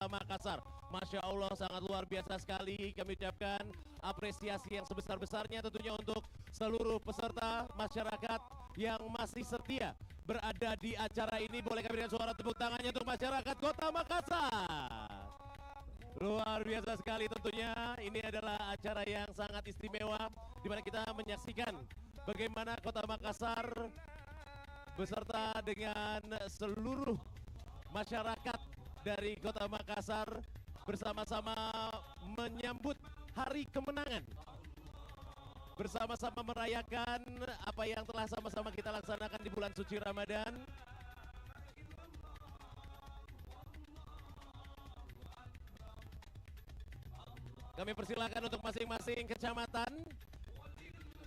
Makassar. Masya Allah, sangat luar biasa sekali. Kami ucapkan apresiasi yang sebesar-besarnya tentunya untuk seluruh peserta masyarakat yang masih setia berada di acara ini. Boleh kami berikan suara tepuk tangannya untuk masyarakat Kota Makassar. Luar biasa sekali tentunya. Ini adalah acara yang sangat istimewa di mana kita menyaksikan bagaimana Kota Makassar beserta dengan seluruh masyarakat dari Kota Makassar bersama-sama menyambut hari kemenangan, bersama-sama merayakan apa yang telah sama-sama kita laksanakan di bulan suci Ramadan. Kami persilakan untuk masing-masing kecamatan.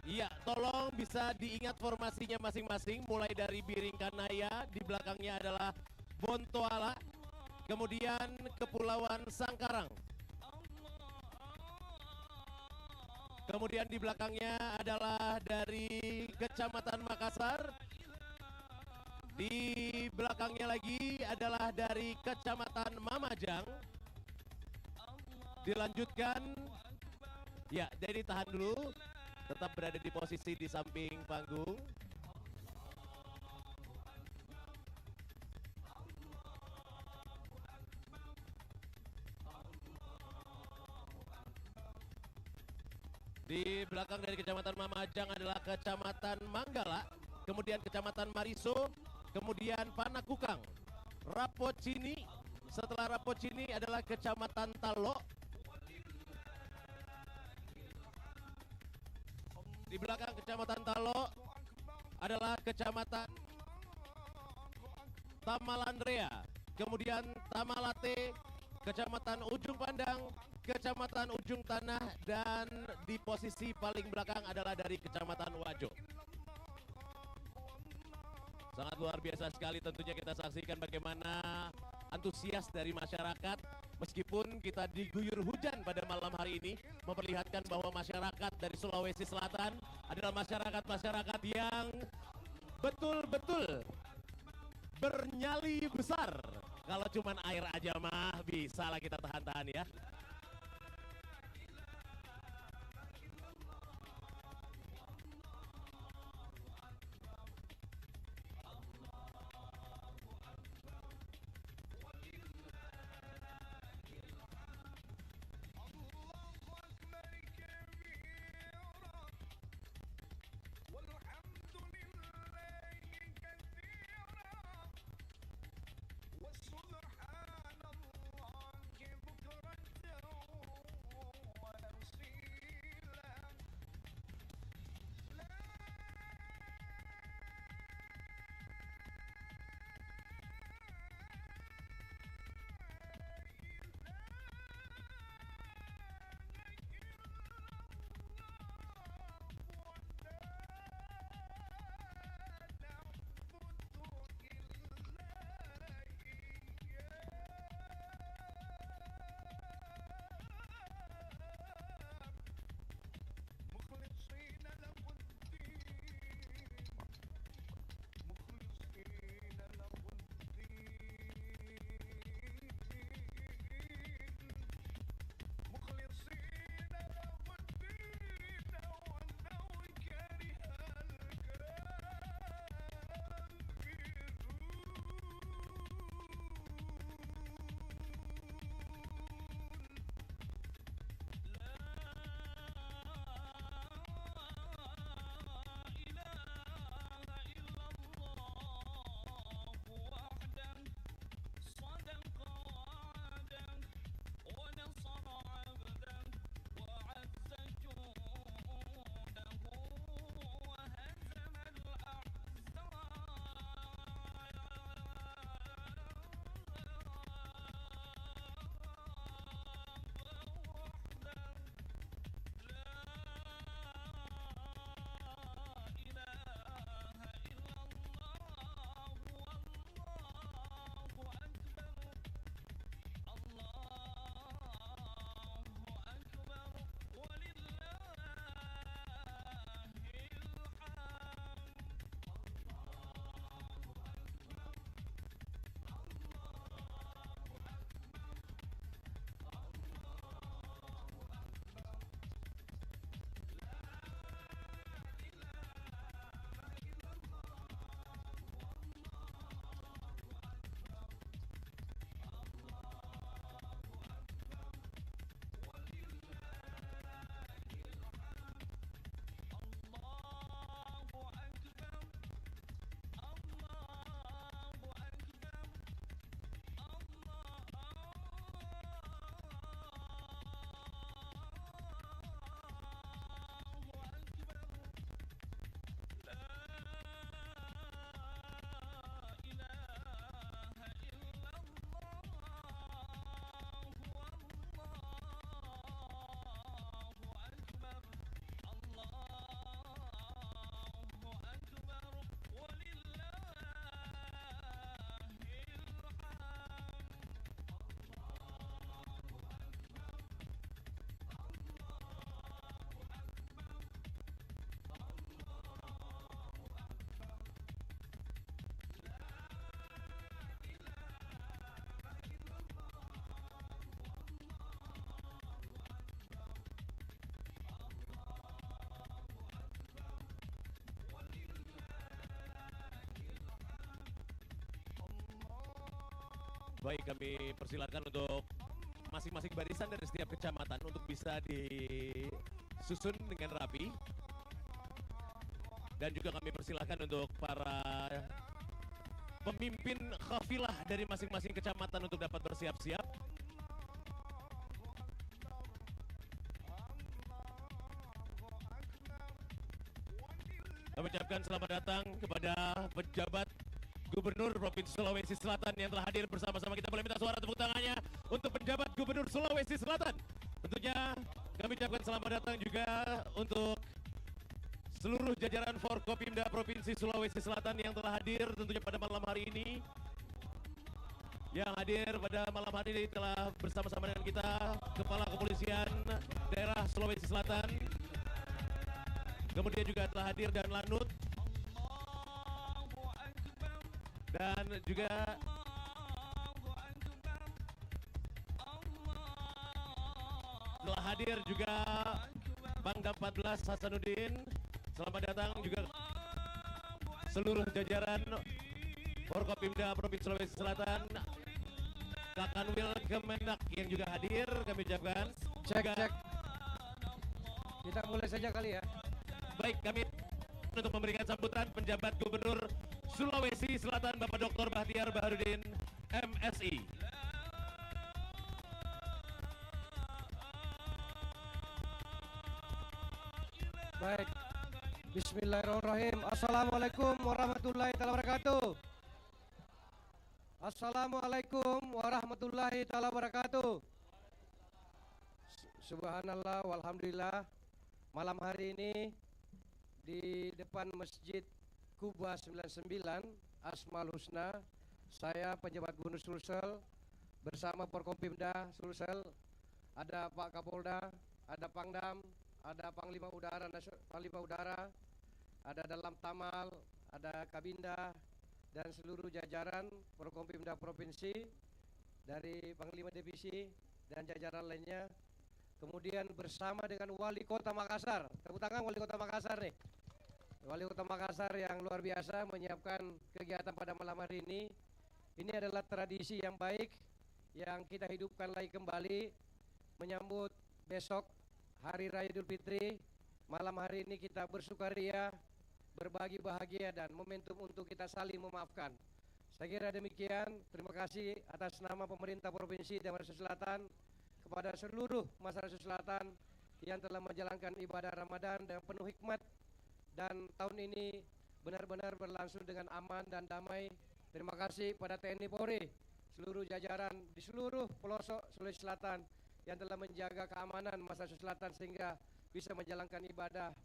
Iya, tolong bisa diingat formasinya masing-masing. Mulai dari Biringkanaya, di belakangnya adalah Bontoala, kemudian Kepulauan Sangkarang. Kemudian di belakangnya adalah dari Kecamatan Makassar. Di belakangnya lagi adalah dari Kecamatan Mamajang. Dilanjutkan, ya jadi tahan dulu, tetap berada di posisi di samping panggung. Di belakang dari Kecamatan Mamajang adalah Kecamatan Manggala, kemudian Kecamatan Mariso, kemudian Panakukang, Rapocini. Setelah Rapocini adalah Kecamatan Talo. Di belakang Kecamatan Talo adalah Kecamatan Tamalandrea, kemudian Tamalate, Kecamatan Ujung Pandang, Kecamatan Ujung Tanah, dan di posisi paling belakang adalah dari Kecamatan Wajo. Sangat luar biasa sekali tentunya kita saksikan bagaimana antusias dari masyarakat. Meskipun kita diguyur hujan pada malam hari ini, memperlihatkan bahwa masyarakat dari Sulawesi Selatan adalah masyarakat-masyarakat yang betul-betul bernyali besar. Kalau cuman air aja mah bisa lah kita tahan-tahan ya. Baik, kami persilakan untuk masing-masing barisan dari setiap kecamatan untuk bisa disusun dengan rapi. Dan juga kami persilakan untuk para pemimpin kafilah dari masing-masing kecamatan untuk dapat bersiap-siap. Kami ucapkan selamat datang kepada pejabat Gubernur Provinsi Sulawesi Selatan yang telah hadir bersama-sama. Kita boleh minta suara tepuk tangannya untuk penjabat Gubernur Sulawesi Selatan. Tentunya kami ucapkan selamat datang juga untuk seluruh jajaran Forkopimda Provinsi Sulawesi Selatan yang telah hadir tentunya pada malam hari ini. Yang hadir pada malam hari ini telah bersama-sama dengan kita Kepala Kepolisian Daerah Sulawesi Selatan. Kemudian juga telah hadir dan Lanut. Dan juga telah hadir juga Pangdam 14 Hasanuddin. Selamat datang juga seluruh jajaran Forkopimda Provinsi Sulawesi Selatan. Kakanwil Kemendak yang juga hadir, kami ucapkan. Cek. Kita mulai saja kali ya. Baik, kami untuk memberikan sambutan penjabat Gubernur Sulawesi Selatan Bapak Dr. Bahtiar Baharudin MSI. Baik. Bismillahirrahmanirrahim. Assalamualaikum warahmatullahi wabarakatuh. Assalamualaikum warahmatullahi wabarakatuh. Subhanallah walhamdulillah. Malam hari ini di depan Masjid Kuba 99 Asmaul Husna, saya penjabat Gubernur Sulsel bersama Forkopimda Sulsel, ada Pak Kapolda, ada Pangdam, ada Panglima Udara, ada Dalam Tamal, ada Kabinda, dan seluruh jajaran Forkopimda Provinsi dari Panglima Divisi dan jajaran lainnya. Kemudian bersama dengan Wali Kota Makassar, tepuk tangan Wali Kota Makassar nih. Wali Kota Makassar yang luar biasa menyiapkan kegiatan pada malam hari ini. Ini adalah tradisi yang baik yang kita hidupkan lagi kembali menyambut besok Hari Raya Idul Fitri. Malam hari ini kita bersukaria, berbagi bahagia dan momentum untuk kita saling memaafkan. Saya kira demikian. Terima kasih atas nama pemerintah Provinsi dan Sulawesi Selatan kepada seluruh masyarakat Selatan yang telah menjalankan ibadah Ramadan dengan penuh hikmat. Dan tahun ini benar-benar berlangsung dengan aman dan damai. Terima kasih pada TNI Polri, seluruh jajaran di seluruh pelosok Sulawesi Selatan yang telah menjaga keamanan masyarakat Selatan sehingga bisa menjalankan ibadah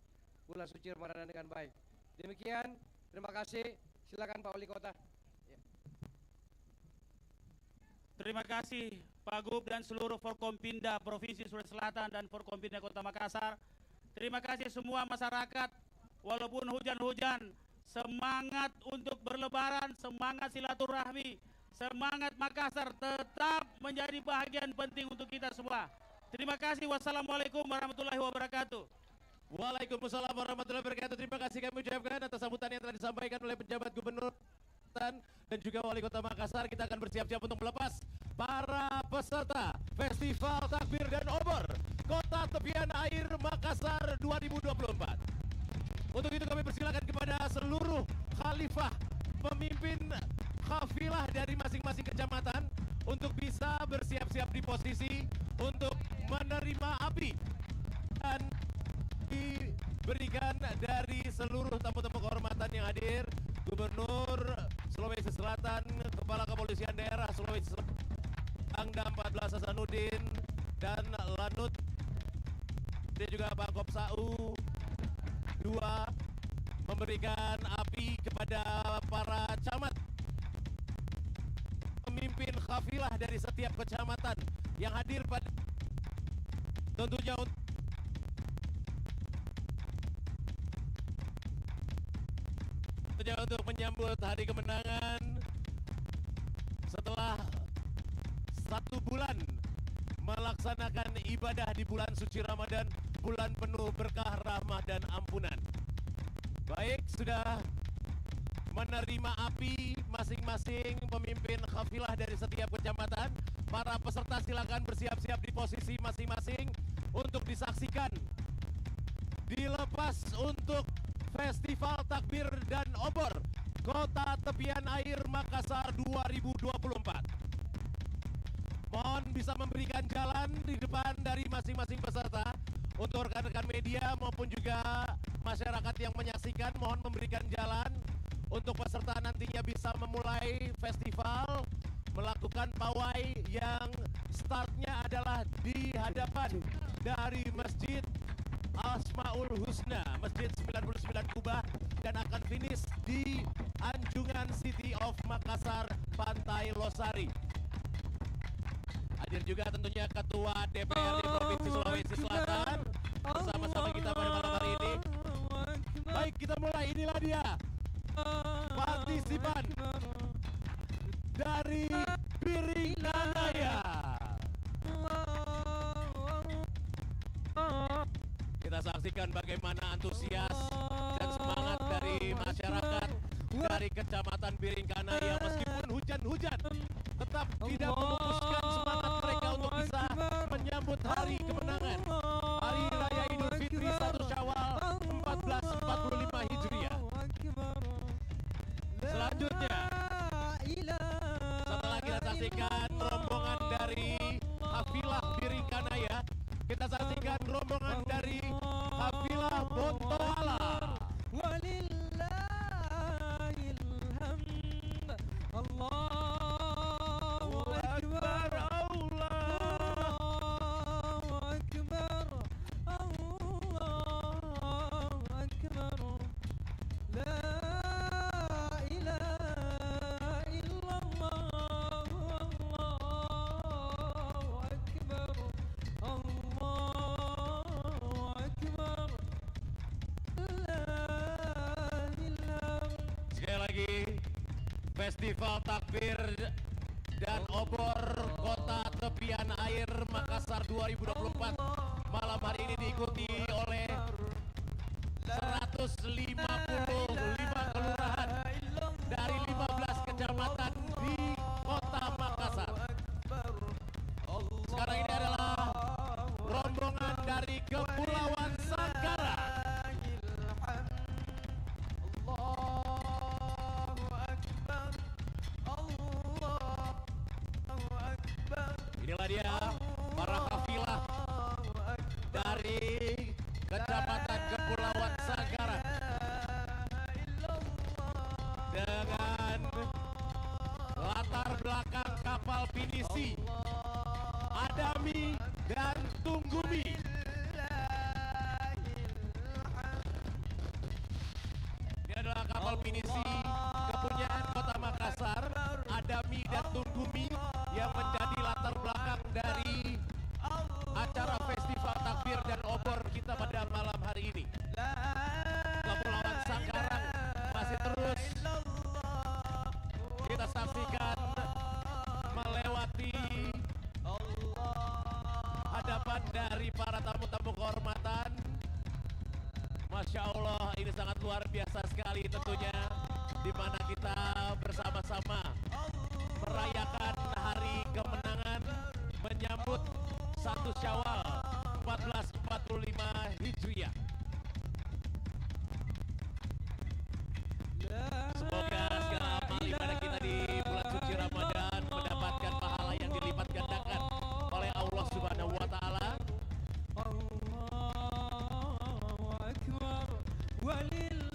bulan suci Ramadan dengan baik. Demikian, terima kasih. Silakan Pak Wali Kota. Ya. Terima kasih Pak Gub dan seluruh Forkompinda Provinsi Sulawesi Selatan dan Forkompinda Kota Makassar. Terima kasih semua masyarakat. Walaupun hujan-hujan, semangat untuk berlebaran, semangat silaturahmi, semangat Makassar tetap menjadi bagian penting untuk kita semua. Terima kasih. Wassalamualaikum warahmatullahi wabarakatuh. Waalaikumsalam warahmatullahi wabarakatuh. Terima kasih kami ucapkan atas sambutan yang telah disampaikan oleh penjabat Gubernur dan juga Wali Kota Makassar. Kita akan bersiap-siap untuk melepas para peserta Festival Takbir dan Obor Kota Tepian Air Makassar 2024. Untuk itu kami persilakan kepada seluruh khalifah pemimpin kafilah dari masing-masing kecamatan untuk bisa bersiap-siap di posisi untuk menerima api dan diberikan dari seluruh tamu-tamu kehormatan yang hadir. Gubernur Sulawesi Selatan, Kepala Kepolisian Daerah Sulawesi Selatan, Pangdam 14 Hasanuddin dan Lanut, dan juga Pak Kopsau 2 memberikan api kepada para camat pemimpin kafilah dari setiap kecamatan yang hadir pada tentunya untuk menyambut hari kemenangan setelah 1 bulan melaksanakan ibadah di bulan suci Ramadan, bulan penuh berkah, rahmah dan ampunan. Baik, sudah menerima api. masing-masing pemimpin kafilah dari setiap kecamatan. Para peserta silakan bersiap-siap di posisi masing-masing untuk disaksikan dilepas untuk Festival Takbir dan Obor Kota Tepian Air Makassar 2024. Mohon bisa memberikan jalan di depan dari masing-masing peserta. Untuk rekan-rekan media maupun juga masyarakat yang menyaksikan, mohon memberikan jalan untuk peserta nantinya bisa memulai festival, melakukan pawai yang startnya adalah di hadapan dari Masjid Asmaul Husna, Masjid 99 Kubah, dan akan finish di Anjungan City of Makassar, Pantai Losari. Hadir juga tentunya Ketua DPRD Provinsi Sulawesi Selatan bersama-sama kita pada malam hari ini. Baik, kita mulai. Inilah dia partisipan dari Biringkanaya. Kita saksikan bagaimana antusias dan semangat dari masyarakat dari Kecamatan Biringkanaya. Meskipun hujan-hujan, tetap tidak memupuskan semangat mereka untuk bisa menyambut hari kemenangan, Hari Raya Idul Fitri 1 Syawal 1445 Hijriah. Selanjutnya, setelah kita saksikan rombongan dari Kafilah Biringkanaya, kita saksikan rombongan dari Kafilah Bontoala. Allahu Akbar, Allahu Akbar, Allahu Akbar, la ilaha illallah, Allahu Akbar, Allahu Akbar, la ilaha. Sekali lagi, Festival Takbir dan Obor Kota Tepian Air Makassar 2024 malam hari ini diikuti oleh 155 kelurahan dari 15 kecamatan di Kota Makassar. Sekarang ini adalah rombongan dari Kepulauan Sanggara. Inilah dia para kafilah dari Kecamatan Kepulauan Sanggara dengan latar belakang kapal pinisi Adami dan Tunggumi. Ini adalah kapal pinisi kepunyaan Kota Makassar, Adami dan Tunggumi, yang menjadi latar belakang dari acara Festival Takbir dan Obor kita pada malam hari ini. Kepulauan Sanggarang masih terus kita saksikan melewati hadapan dari para tamu-tamu kehormatan. Masya Allah, ini sangat luar biasa sekali tentunya, di mana kita bersama-sama merayakan hari kemenangan menyambut 1 Syawal 1445 Hijriah. Semoga segala amal ibadah kita di bulan suci Ramadan mendapatkan pahala yang dilipat gandakan oleh Allah Subhanahu wa Ta'ala.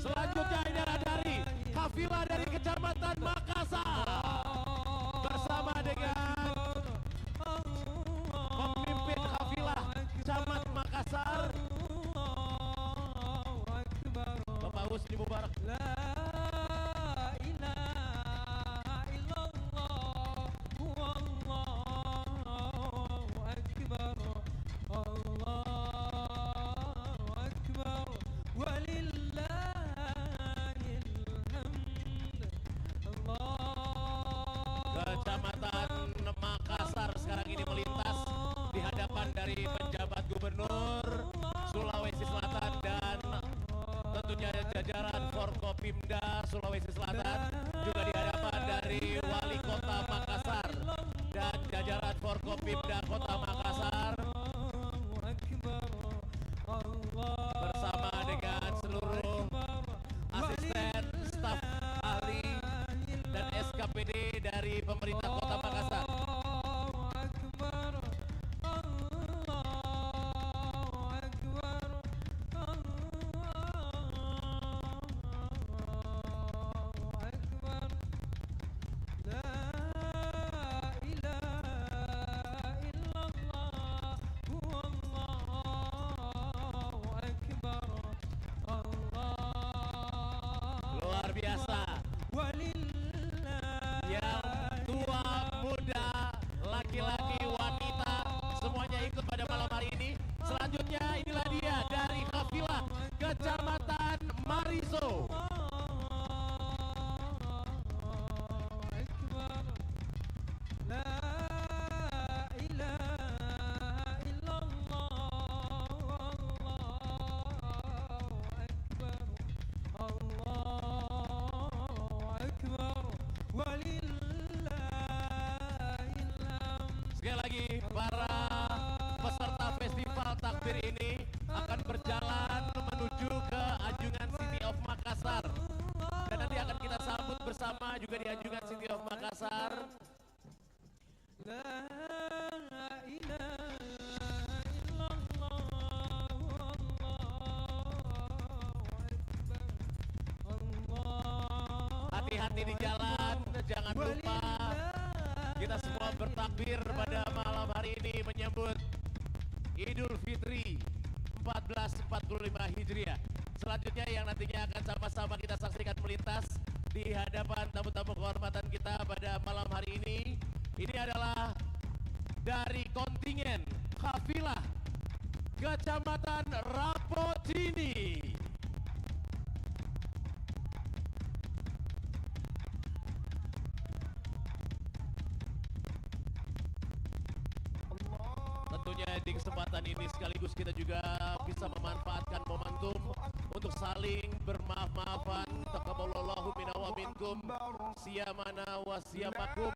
Selanjutnya ini adalah dari kafilah dari Kecamatan Makassar bersama dengan pemimpin kafilah Camat Makassar, Bapak Husni Mubarak. Kecamatan Makassar sekarang ini melintas di hadapan dari penjabat Gubernur Sulawesi Selatan dan tentunya jajaran Forkopimda Sulawesi Selatan, juga di hadapan dari Forkopimda Kota Makassar bersama dengan seluruh asisten, staf ahli dan SKPD dari pemerintah Kota Makassar. Luar biasa. Yang tua, muda, laki-laki, wanita, semuanya ikut pada malam hari ini. Selanjutnya inilah dia dari kafilah Kecamatan Mariso. Sekali lagi, para peserta festival takbir ini akan berjalan menuju ke Anjungan City of Makassar. Dan nanti akan kita sambut bersama juga di Anjungan City of Makassar. Hati-hati di jalan, jangan lupa kita semua bertakbir pada malam hari ini menyambut Idul Fitri 1445 Hijriah. Selanjutnya yang nantinya akan sama-sama kita saksikan melintas di hadapan tamu-tamu kehormatan kita pada malam hari ini adalah dari kontingen kafilah Kecamatan Rapocini. Tentunya di kesempatan ini sekaligus kita juga bisa memanfaatkan momentum untuk saling bermaaf-maafan. Taqabbalallahu minna wa minkum, siyamana wa siyamakum,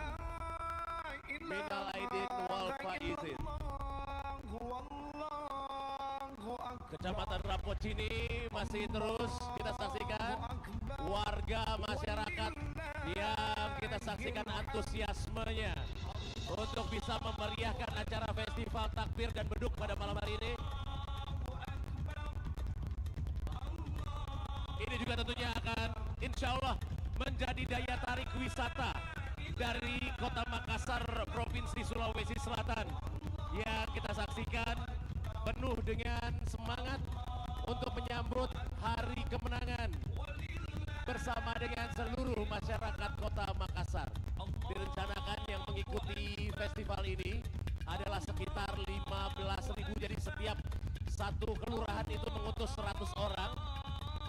minal aidin wal faizin. Kecamatan Rapocini masih terus kita saksikan warga masyarakat yang kita saksikan antusiasmenya untuk bisa memeriahkan acara festival takbir dan beduk pada malam hari ini. Ini juga tentunya akan insya Allah menjadi daya tarik wisata dari Kota Makassar, Provinsi Sulawesi Selatan, yang kita saksikan penuh dengan semangat untuk menyambut hari kemenangan bersama dengan seluruh masyarakat Kota Makassar. Direncanakan yang mengikuti festival ini adalah sekitar 15.000, jadi setiap satu kelurahan itu mengutus 100 orang.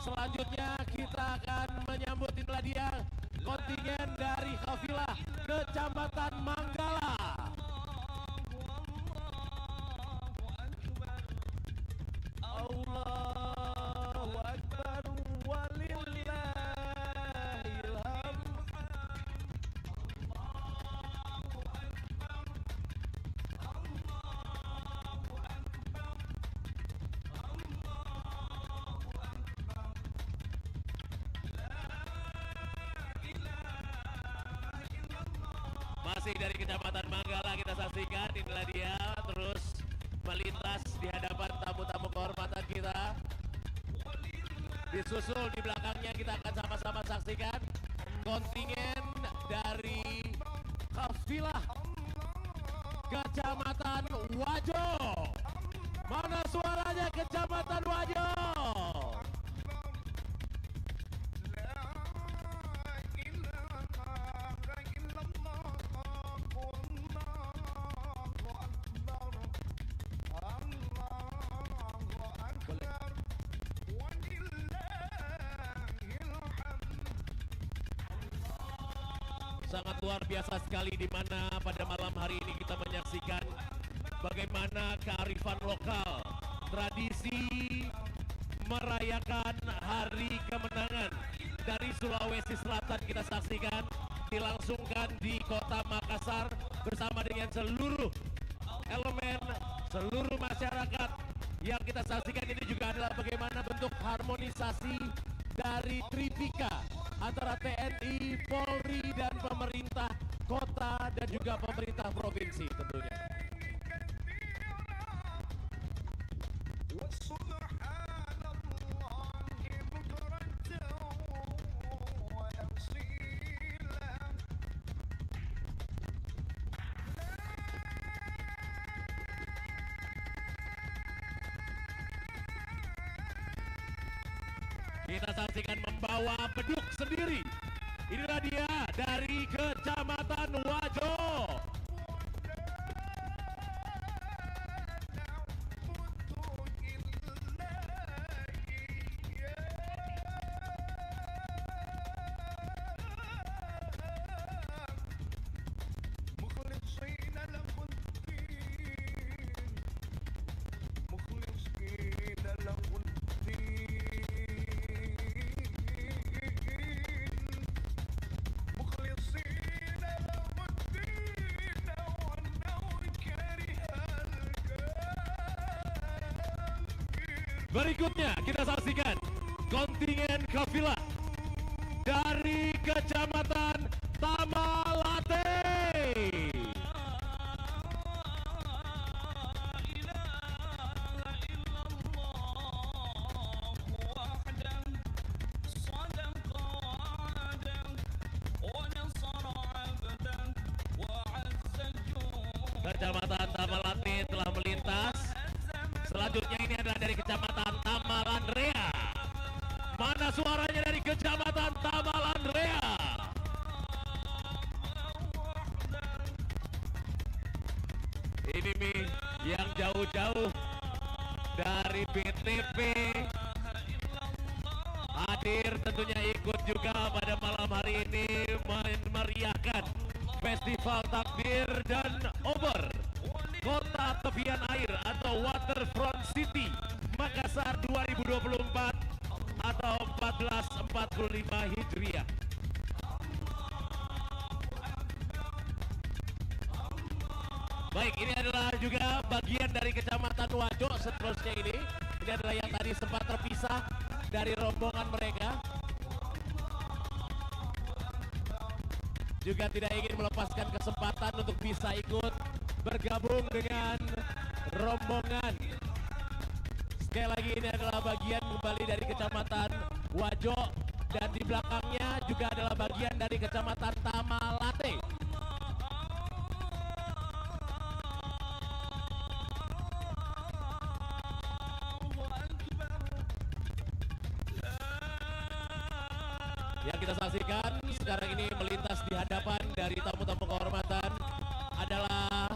Selanjutnya kita akan menyambut inilah dia kontingen dari kafilah Kecamatan Manggala. Allahu Akbar walillahil hamd. Masih dari Kecamatan Manggala kita saksikan inilah dia terus melintas di hadapan tamu-tamu kehormatan kita. Disusul di belakangnya kita akan sama-sama saksikan kontingen dari kafilah Kecamatan Wajo. Mana suaranya Kecamatan Wajo? Sangat luar biasa sekali di mana pada malam hari ini kita menyaksikan bagaimana kearifan lokal, tradisi merayakan hari kemenangan dari Sulawesi Selatan kita saksikan dilangsungkan di Kota Makassar bersama dengan seluruh elemen seluruh masyarakat. Yang kita saksikan ini juga adalah bagaimana bentuk harmonisasi dari Tripika antara TNI, Polri, dan pemerintah kota dan juga pemerintah provinsi tentunya. Kita saksikan membawa beduk sendiri. Inilah dia dari Kecamatan Wajo. Berikutnya kita saksikan kontingen kafilah dari Kecamatan Tamalate. Kecamatan Tamalate telah melintas. Selanjutnya ini adalah dari Kecamatan Tamalandrea. Mana suaranya dari Kecamatan Tamalandrea? Ini nih yang jauh-jauh dari BTP hadir tentunya ikut juga pada malam hari ini memeriahkan Festival Takbir dan Obor Kota Tepian Air atau Waterfront City Makassar 2024 atau 1445 Hijriah. Baik, ini adalah juga bagian dari Kecamatan Wajo. Seterusnya ini adalah yang tadi sempat terpisah dari rombongan mereka. Juga tidak ingin melepaskan kesempatan untuk bisa ikut bergabung dengan rombongan. Sekali lagi ini adalah bagian kembali dari Kecamatan Wajo dan di belakangnya juga adalah bagian dari Kecamatan Tamalate. Yang kita saksikan sekarang ini melintas di hadapan dari tamu-tamu kehormatan adalah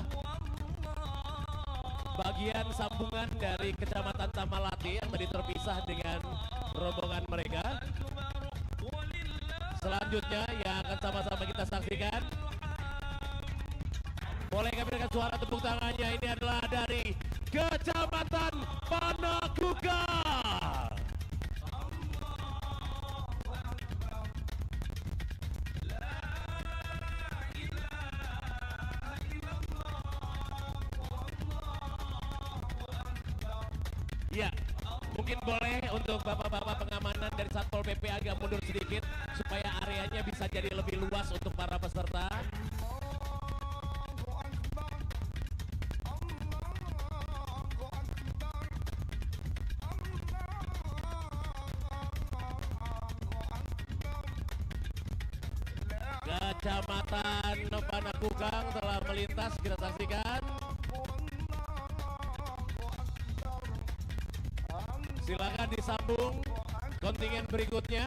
bagian sambungan dari Kecamatan Tamalate yang tadi terpisah dengan rombongan mereka. Selanjutnya yang akan sama-sama kita saksikan, boleh kami dengan suara tepuk tangannya, ini adalah dari Kecamatan Panakukang. Ya, mungkin boleh untuk bapak-bapak pengamanan dari Satpol PP agak mundur sedikit supaya areanya bisa jadi lebih luas untuk para peserta. Kecamatan Panakukang telah melintas, kita saksikan. Silakan disambung kontingen berikutnya.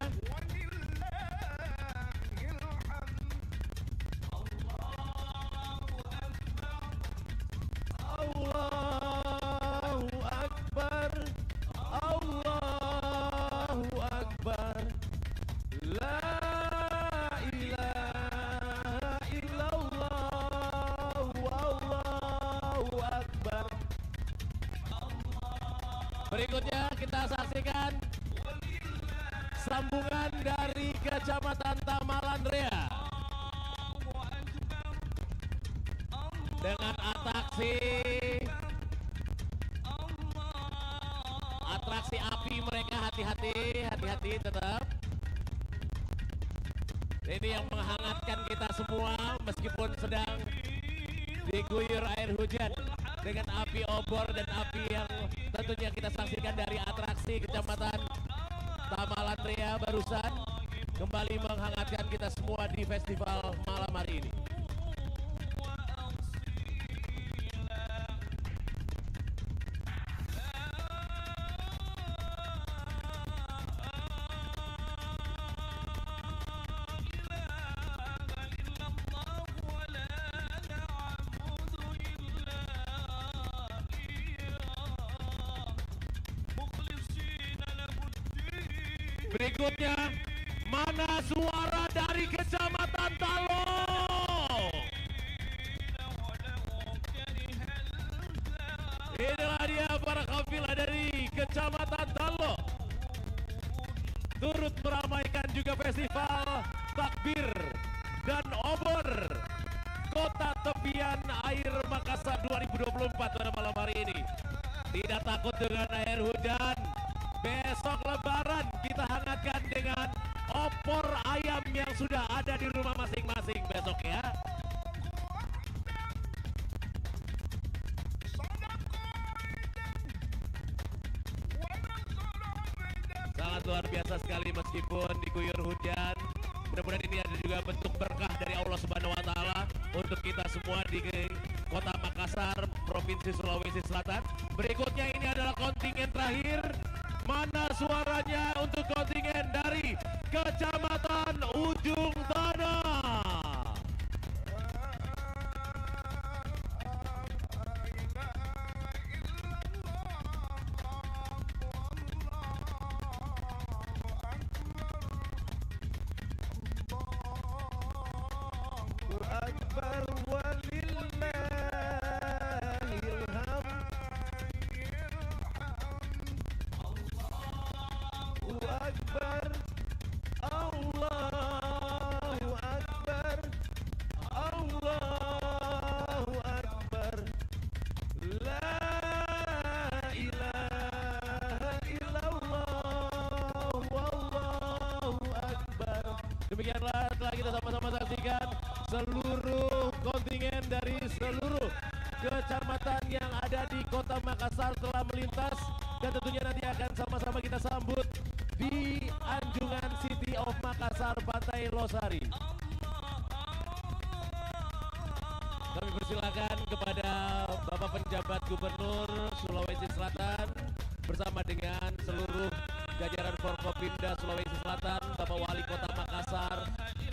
Allahu Akbar, Allahu Akbar, la ilaha illallah, Allahu Akbar. Berikutnya kita saksikan sambungan dari Kecamatan Tamalandrea dengan atraksi atraksi api mereka, hati-hati tetap. Ini yang menghangatkan kita semua meskipun sedang diguyur air hujan dengan api obor dan api yang tentunya kita saksikan dari atraksi Kecamatan Tamalantria barusan kembali menghangatkan kita semua di festival malam hari ini. Berikutnya, mana suara dari Kecamatan Talo? Inilah dia para kafilah dari Kecamatan Talo. Turut meramaikan juga festival takbir dan obor Kota Tepian Air Makassar 2024 pada malam hari ini. Tidak takut dengan air hujan. Besok Lebaran kita hangatkan dengan opor ayam yang sudah ada di rumah masing-masing besok ya. Sangat luar biasa sekali meskipun diguyur hujan. Mudah-mudahan ini ada juga bentuk berkah dari Allah Subhanahu wa taala untuk kita semua di Kota Makassar, Provinsi Sulawesi Selatan. Berikutnya ini adalah kontingen terakhir. Mana suaranya untuk kontingen dari Kecamatan Ujung Tanah? Akbar walillahil hamd. Akbar, Allahu Akbar, Allahu Akbar, la ilaha illallah, wallahu Akbar. Demikianlah telah kita sama-sama saksikan seluruh kontingen dari seluruh kecamatan yang ada di Kota Makassar telah melintas dan tentunya nanti akan sama-sama kita sambut di Anjungan City of Makassar, Pantai Losari. Kami persilakan kepada Bapak Penjabat Gubernur Sulawesi Selatan bersama dengan seluruh jajaran Forkopimda Sulawesi Selatan, Bapak Wali Kota Makassar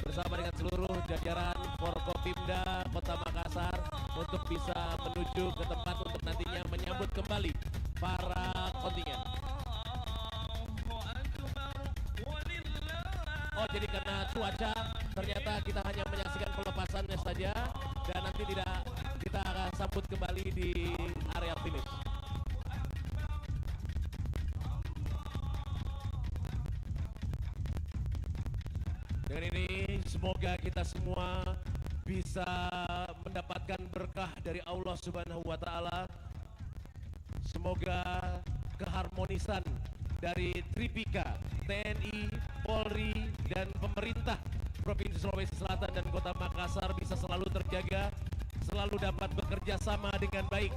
bersama dengan seluruh jajaran Forkopimda Kota Makassar untuk bisa menuju ke tempat untuk nantinya menyambut kembali para kontingen. Oh, jadi karena cuaca ternyata kita hanya menyaksikan pelepasannya saja dan nanti tidak kita akan sambut kembali di area finish. Dengan ini semoga kita semua bisa mendapatkan berkah dari Allah Subhanahu wa taala. Semoga keharmonisan dari Tripika, TNI, Polri, dan pemerintah Provinsi Sulawesi Selatan dan Kota Makassar bisa selalu terjaga, selalu dapat bekerja sama dengan baik.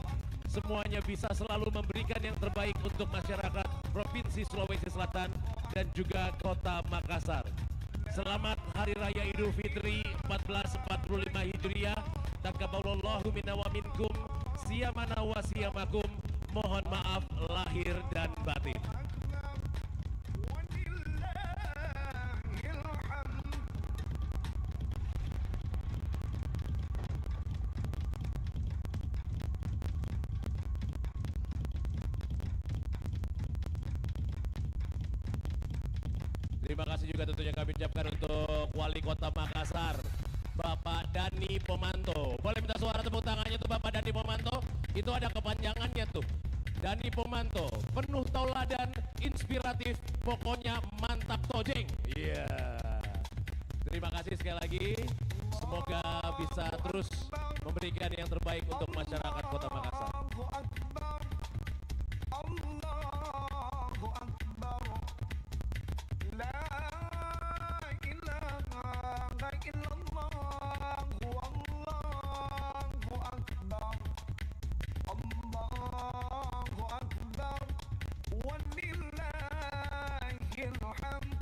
Semuanya bisa selalu memberikan yang terbaik untuk masyarakat Provinsi Sulawesi Selatan dan juga Kota Makassar. Selamat Hari Raya Idul Fitri 1445 Hijriah. Taqabbalallahu minna wa minkum, siyamana wa siyamakum. Mohon maaf lahir dan batin. Terima kasih juga tentunya kami ucapkan untuk Wali Kota Makassar, Bapak Dani Pomanto. Boleh minta suara tepuk tangannya tuh Bapak Dani Pomanto? Itu ada kepanjangannya tuh. Dani Pomanto, penuh tauladan, inspiratif, pokoknya mantap tojeng. Iya. Terima kasih sekali lagi. Semoga bisa terus memberikan yang terbaik untuk masyarakat Kota Makassar. ولك الحمد